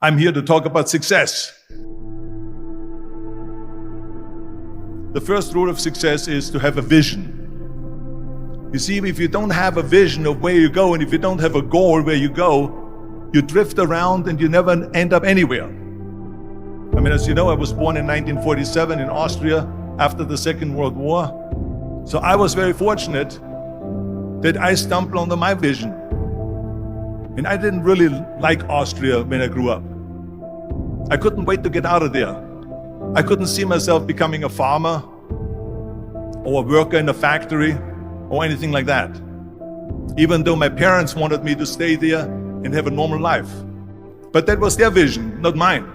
I'm here to talk about success. The first rule of success is to have a vision. You see, if you don't have a vision of where you go, and if you don't have a goal where you go, you drift around and you never end up anywhere. I mean, as you know, I was born in 1947 in Austria after the Second World War. So I was very fortunate that I stumbled onto my vision. And I didn't really like Austria when I grew up. I couldn't wait to get out of there. I couldn't see myself becoming a farmer or a worker in a factory or anything like that. Even though my parents wanted me to stay there and have a normal life. But that was their vision, not mine.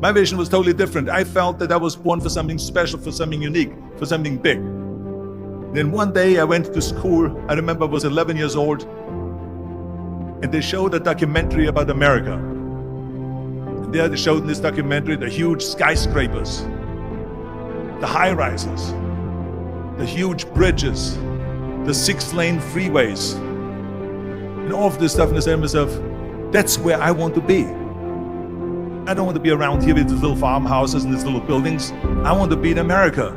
My vision was totally different. I felt that I was born for something special, for something unique, for something big. Then one day I went to school. I remember I was 11 years old. And they showed a documentary about America. And there they showed in this documentary the huge skyscrapers, the high-rises, the huge bridges, the 6-lane freeways, and all of this stuff. And I said to myself, that's where I want to be. I don't want to be around here with these little farmhouses and these little buildings. I want to be in America.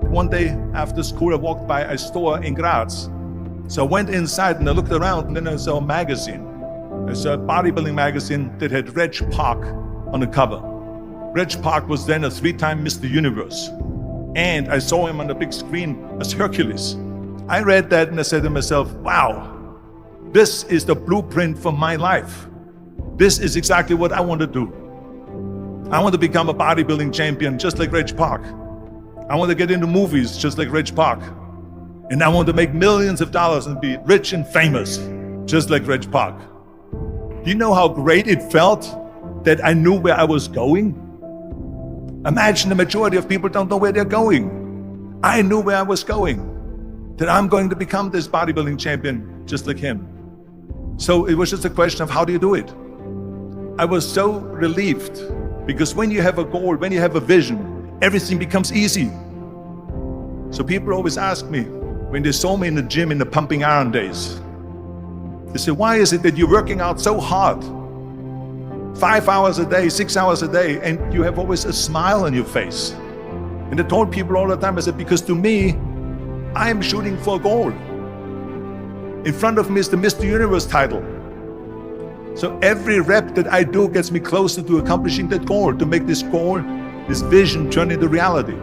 One day after school, I walked by a store in Graz. So I went inside and I looked around, and then I saw a magazine. I saw a bodybuilding magazine that had Reg Park on the cover. Reg Park was then a 3-time Mr. Universe. And I saw him on the big screen as Hercules. I read that and I said to myself, wow, this is the blueprint for my life. This is exactly what I want to do. I want to become a bodybuilding champion just like Reg Park. I want to get into movies just like Reg Park. And I want to make millions of dollars and be rich and famous, just like Reg Park. Do you know how great it felt that I knew where I was going? Imagine the majority of people don't know where they're going. I knew where I was going, that I'm going to become this bodybuilding champion, just like him. So it was just a question of how do you do it? I was so relieved, because when you have a goal, when you have a vision, everything becomes easy. So people always ask me, when they saw me in the gym in the pumping iron days, they say, why is it that you're working out so hard? 5 hours a day, 6 hours a day, and you have always a smile on your face. And I told people all the time, I said, because to me, I am shooting for a goal. In front of me is the Mr. Universe title. So every rep that I do gets me closer to accomplishing that goal, to make this goal, this vision turn into reality.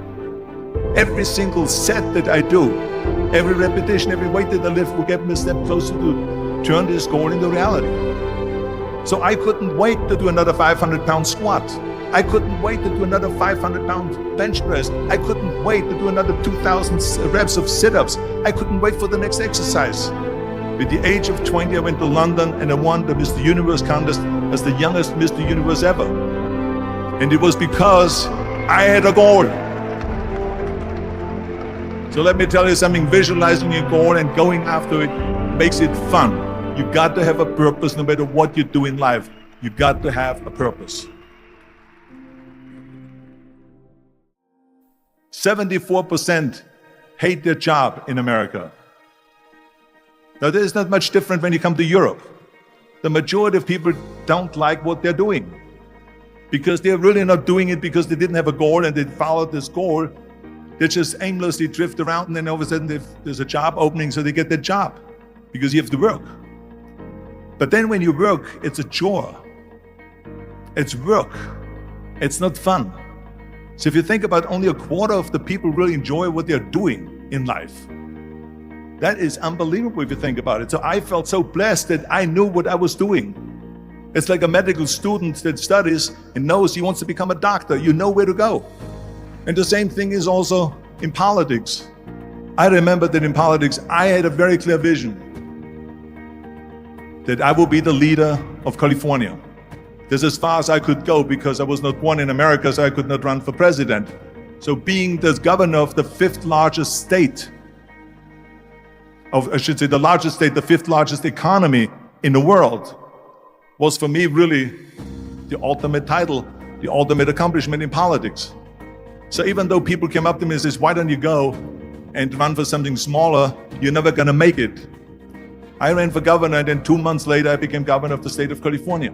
Every single set that I do, every repetition, every weight that I lift will get me a step closer to turn this goal into reality. So I couldn't wait to do another 500-pound squat. I couldn't wait to do another 500-pound bench press. I couldn't wait to do another 2,000 reps of sit-ups. I couldn't wait for the next exercise. At the age of 20, I went to London and I won the Mr. Universe contest as the youngest Mr. Universe ever. And it was because I had a goal. So let me tell you something, visualizing your goal and going after it makes it fun. You got to have a purpose no matter what you do in life. You got to have a purpose. 74% hate their job in America. Now, there's not much different when you come to Europe. The majority of people don't like what they're doing because they're really not doing it because they didn't have a goal and they followed this goal. They just aimlessly drift around, and then all of a sudden there's a job opening, so they get that job because you have to work. But then when you work, it's a chore. It's work. It's not fun. So if you think about only a quarter of the people really enjoy what they're doing in life, that is unbelievable if you think about it. So I felt so blessed that I knew what I was doing. It's like a medical student that studies and knows he wants to become a doctor. You know where to go. And the same thing is also in politics. I remember that in politics, I had a very clear vision that I will be the leader of California. That's as far as I could go because I was not born in America, so I could not run for president. So being the governor of the 5th largest state, I should say the largest state, the 5th largest economy in the world, was for me really the ultimate title, the ultimate accomplishment in politics. So even though people came up to me and says, why don't you go and run for something smaller? You're never gonna make it. I ran for governor, and then 2 months later, I became governor of the state of California.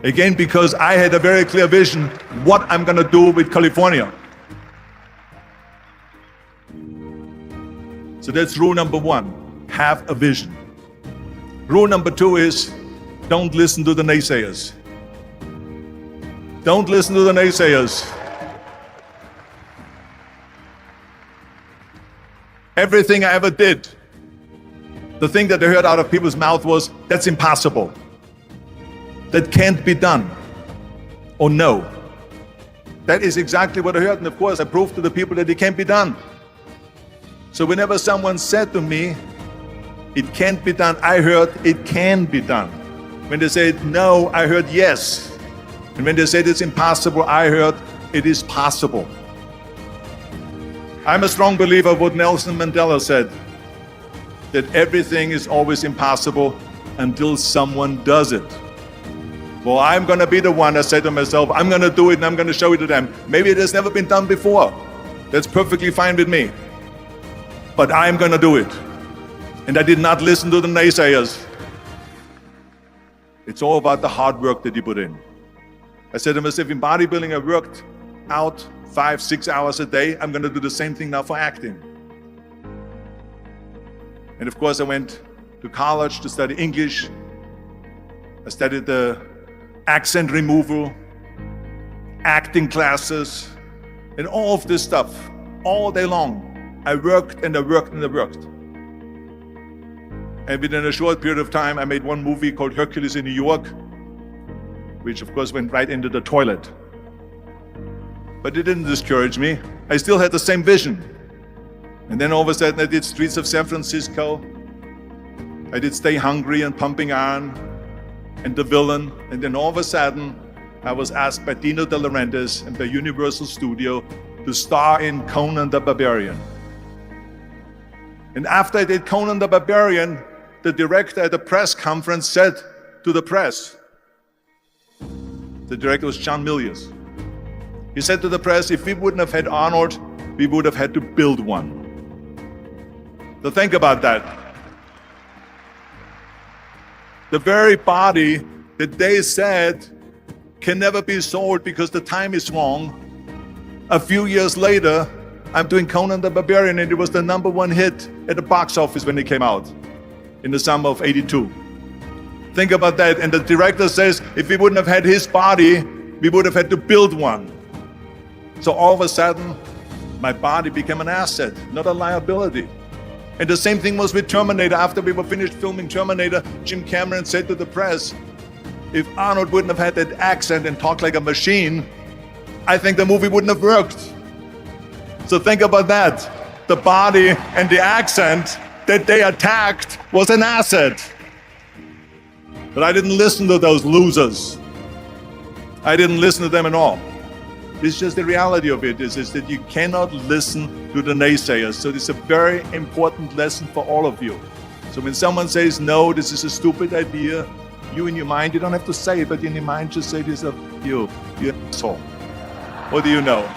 Again, because I had a very clear vision what I'm going to do with California. So that's rule number one, have a vision. Rule number two is don't listen to the naysayers. Don't listen to the naysayers. Everything I ever did, the thing that I heard out of people's mouth was, that's impossible. That can't be done. Or no. That is exactly what I heard, and of course I proved to the people that it can't be done. So whenever someone said to me, it can't be done, I heard it can be done. When they said no, I heard yes. And when they said it's impossible, I heard it is possible. I'm a strong believer of what Nelson Mandela said, that everything is always impossible until someone does it. Well, I'm going to be the one, I said to myself, I'm going to do it and I'm going to show it to them. Maybe it has never been done before. That's perfectly fine with me. But I'm going to do it. And I did not listen to the naysayers. It's all about the hard work that you put in. I said to myself, in bodybuilding, I worked out 5-6 hours a day. I'm going to do the same thing now for acting. And of course, I went to college to study English. I studied the accent removal, acting classes, and all of this stuff all day long. I worked and I worked and I worked. And within a short period of time, I made one movie called Hercules in New York, which of course went right into the toilet. But it didn't discourage me. I still had the same vision. And then all of a sudden I did Streets of San Francisco. I did Stay Hungry and Pumping Iron and The Villain. And then all of a sudden I was asked by Dino De Laurentiis and by Universal Studio to star in Conan the Barbarian. And after I did Conan the Barbarian, the director at a press conference said to the press, the director was John Milius. He said to the press, if we wouldn't have had Arnold, we would have had to build one. So think about that. The very body that they said can never be sold because the time is wrong. A few years later, I'm doing Conan the Barbarian, and it was the #1 hit at the box office when it came out in the summer of '82. Think about that. And the director says, if we wouldn't have had his body, we would have had to build one. So all of a sudden, my body became an asset, not a liability. And the same thing was with Terminator. After we were finished filming Terminator, Jim Cameron said to the press, if Arnold wouldn't have had that accent and talked like a machine, I think the movie wouldn't have worked. So think about that. The body and the accent that they attacked was an asset. But I didn't listen to those losers. I didn't listen to them at all. It's just the reality of it is that you cannot listen to the naysayers. So this is a very important lesson for all of you. So when someone says, no, this is a stupid idea, you in your mind, you don't have to say it, but in your mind just say to yourself, you asshole. What do you know?